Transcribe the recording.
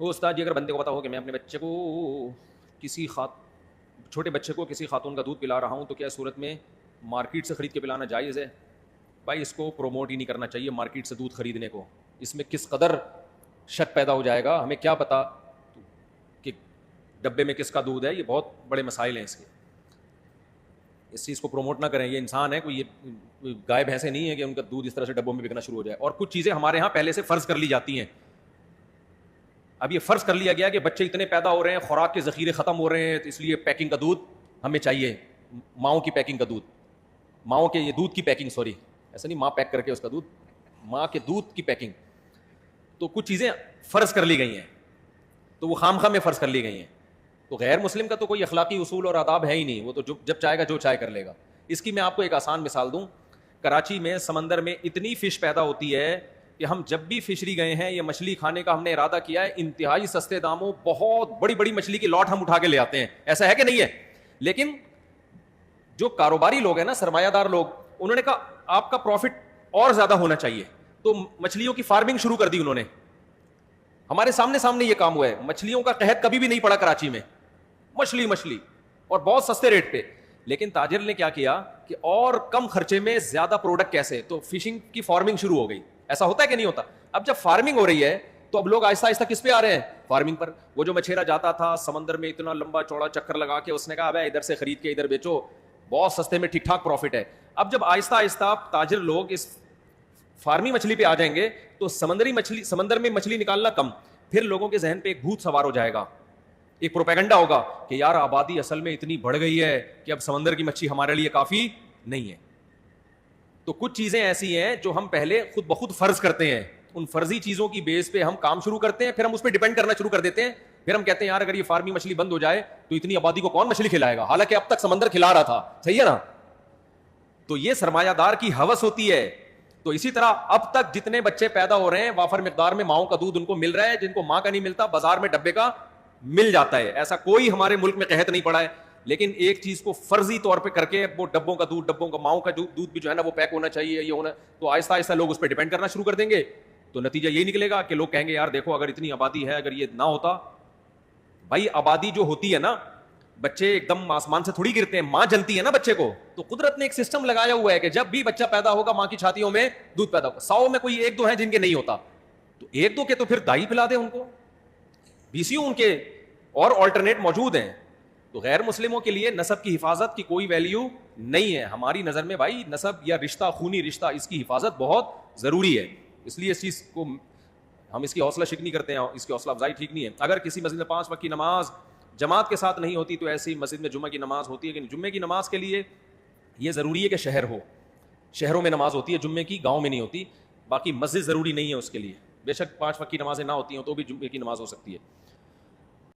وہ استاد جی اگر بندے کو پتا ہو کہ میں اپنے بچے کو چھوٹے بچے کو کسی خاتون کا دودھ پلا رہا ہوں تو کیا صورت میں مارکیٹ سے خرید کے پلانا جائز ہے؟ بھائی اس کو پروموٹ ہی نہیں کرنا چاہیے مارکیٹ سے دودھ خریدنے کو. اس میں کس قدر شک پیدا ہو جائے گا, ہمیں کیا پتا کہ ڈبے میں کس کا دودھ ہے. یہ بہت بڑے مسائل ہیں اس کے. اس چیز کو پروموٹ نہ کریں. یہ انسان ہے, کوئی یہ گائے بھینسیں نہیں ہے کہ ان کا دودھ اس طرح سے ڈبوں میں بکنا شروع ہو جائے. اور کچھ چیزیں ہمارے ہاں پہلے سے فرض کر لی جاتی ہیں. اب یہ فرض کر لیا گیا کہ بچے اتنے پیدا ہو رہے ہیں, خوراک کے ذخیرے ختم ہو رہے ہیں, تو اس لیے پیکنگ کا دودھ ہمیں چاہیے, ماؤں کی پیکنگ کا دودھ, ماؤں کے یہ دودھ کی پیکنگ, سوری ایسا نہیں ماں پیک کر کے اس کا دودھ, ماں کے دودھ کی پیکنگ. تو کچھ چیزیں فرض کر لی گئی ہیں, تو وہ خام خواہ میں فرض کر لی گئی ہیں. تو غیر مسلم کا تو کوئی اخلاقی اصول اور آداب ہے ہی نہیں, وہ تو جب چاہے گا جو چاہے کر لے گا. اس کی میں آپ کو ایک آسان مثال دوں. کراچی میں سمندر میں اتنی فش پیدا ہوتی ہے کہ ہم جب بھی فشری گئے ہیں, یہ مچھلی کھانے کا ہم نے ارادہ کیا ہے, انتہائی سستے داموں بہت بڑی بڑی مچھلی کی لاٹ ہم اٹھا کے لے آتے ہیں. ایسا ہے کہ نہیں ہے؟ لیکن جو کاروباری لوگ ہیں نا, سرمایہ دار لوگ, انہوں نے کہا آپ کا پروفٹ اور زیادہ ہونا چاہیے, تو مچھلیوں کی فارمنگ شروع کر دی انہوں نے. ہمارے سامنے یہ کام ہوا ہے. مچھلیوں کا قحط کبھی بھی نہیں پڑا کراچی میں, مچھلی اور بہت سستے ریٹ پہ. لیکن تاجر نے کیا کیا کہ اور کم خرچے میں زیادہ پروڈکٹ کیسے, تو فشنگ کی فارمنگ شروع ہو گئی. ایسا ہوتا ہے کہ نہیں ہوتا؟ اب جب فارمنگ ہو رہی ہے تو اب لوگ آہستہ آہستہ کس پہ آ رہے ہیں؟ فارمنگ پر. وہ جو مچھیرا جاتا تھا سمندر میں اتنا لمبا چوڑا چکر لگا کے, اس نے کہا ابے ادھر سے خرید کے ادھر بیچو, بہت سستے میں ٹھیک ٹھاک پروفٹ ہے. اب جب آہستہ آہستہ تاجر لوگ اس فارمی مچھلی پہ آ جائیں گے تو سمندر میں مچھلی نکالنا کم, پھر لوگوں کے ذہن پہ ایک بھوت سوار ہو جائے گا, ایک پروپیگنڈا ہوگا کہ یار آبادی اصل میں اتنی بڑھ گئی ہے کہ اب سمندر کی مچھلی ہمارے لیے کافی نہیں ہے. تو کچھ چیزیں ایسی ہیں جو ہم پہلے خود بخود فرض کرتے ہیں, ان فرضی چیزوں کی بیس پہ ہم کام شروع کرتے ہیں, پھر ہم اس پہ ڈیپینڈ کرنا شروع کر دیتے ہیں. پھر ہم کہتے ہیں یار اگر یہ فارمی مچھلی بند ہو جائے تو اتنی آبادی کو کون مچھلی کھلائے گا, حالانکہ اب تک سمندر کھلا رہا تھا. صحیح ہے نا؟ تو یہ سرمایہ دار کی ہوس ہوتی ہے. تو اسی طرح اب تک جتنے بچے پیدا ہو رہے ہیں وافر مقدار میں ماؤں کا دودھ ان کو مل رہا ہے, جن کو ماں کا نہیں ملتا بازار میں ڈبے کا مل جاتا ہے. ایسا کوئی ہمارے ملک میں قحط نہیں پڑا ہے. لیکن ایک چیز کو فرضی طور پہ کر کے وہ ڈبوں کا دودھ, ڈبوں کا ماؤں کا دودھ بھی جو ہے نا وہ پیک ہونا چاہیے, یہ ہونا, تو آہستہ آہستہ لوگ اس پہ ڈیپینڈ کرنا شروع کر دیں گے. تو نتیجہ یہی نکلے گا کہ لوگ کہیں گے یار دیکھو اگر اتنی آبادی ہے, اگر یہ نہ ہوتا. بھائی آبادی جو ہوتی ہے نا, بچے ایک دم آسمان سے تھوڑی گرتے ہیں, ماں جنتی ہے نا بچے کو. تو قدرت نے ایک سسٹم لگایا ہوا ہے کہ جب بھی بچہ پیدا ہوگا ماں کی چھاتیوں میں دودھ پیدا ہوگا. 100 میں کوئی ایک دو ہیں جن کے نہیں ہوتا, تو ایک دو کے تو پھر دائی پلا دے ان کو, BCU ان کے اور آلٹرنیٹ موجود ہیں. تو غیر مسلموں کے لیے نسب کی حفاظت کی کوئی ویلیو نہیں ہے ہماری نظر میں. بھائی نسب یا رشتہ, خونی رشتہ, اس کی حفاظت بہت ضروری ہے. اس لیے اس چیز کو ہم اس کی حوصلہ شکنی کرتے ہیں, اس کی حوصلہ افزائی ٹھیک نہیں ہے. اگر کسی مسجد میں 5 وقت کی نماز جماعت کے ساتھ نہیں ہوتی تو ایسی مسجد میں جمعہ کی نماز ہوتی ہے. کہ جمعے کی نماز کے لیے یہ ضروری ہے کہ شہر ہو, شہروں میں نماز ہوتی ہے جمعے کی, گاؤں میں نہیں ہوتی. باقی مسجد ضروری نہیں ہے اس کے لیے. بے شک 5 وقت کی نمازیں نہ ہوتی ہوں تو بھی جمعے کی نماز ہو سکتی ہے.